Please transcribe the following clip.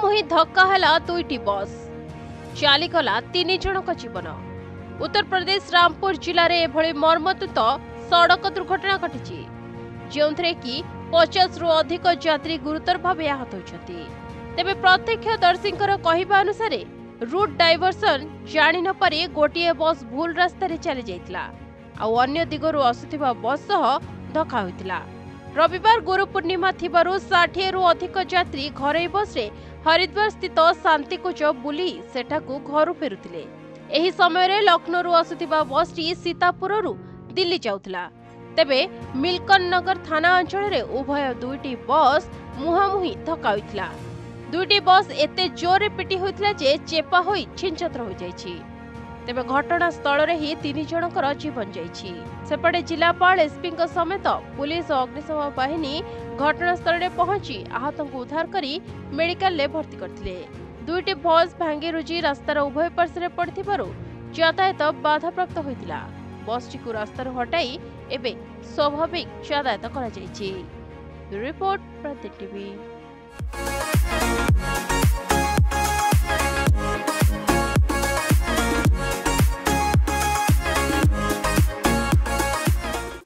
मुहांमुही धक्का है दुईटी बस चलीगला 3 जनक जीवन। उत्तर प्रदेश रामपुर जिले में एभली मर्मन्तुद सड़क दुर्घटना घटी जो कि 50 रु अधिक यात्री गुरुतर भाव आहत होती। तेबे प्रत्यक्षदर्शी कहवा अनुसार रूट डाइवर्सन जानी न पारि गोटे बस भूल रास्ता चली जाइतिला आउ अन्य दिगरु आसुथिबा बस सह धक्का होइतिला। रविवार गुरु पूर्णिमा थिबारु 60 रु अधिक यात्री घरे बस रे हरिद्वार स्थित शांतिकूच बुली सेठाकू घरु फेरुथिले। एही समय रे लखनऊ रु आसुथिबा बस टी सीतापुर रु दिल्ली जाउथिला। तेबे मिल्कन नगर थाना अंचल रे उभय दुईटी बस मुहांमुही धक्का होइतिला। दुईटी बस एते जोरे पिटी होइतिला जे चेपा होई छिंचत्र हो जाइछि। तेबे घटना स्थल रे ही 3 जनकर जीवन जाइछि। सेपटे जिलापाल एसपी समेत पुलिस और अग्निशम बाहिनी घटनास्थल रे पहुंची आहतों को उद्धार करी मेडिकल ले भर्ती करथिले। दुईटी बस भांगी रुजी रास्तार उभय पार्श्व पड़थिबारु यातायात बाधाप्राप्त होइतिला। बस टी रास्तार हटाई एबे स्वाभाविक यातायात करा जाइछि। रिपोर्ट प्रतिदिन टीवी।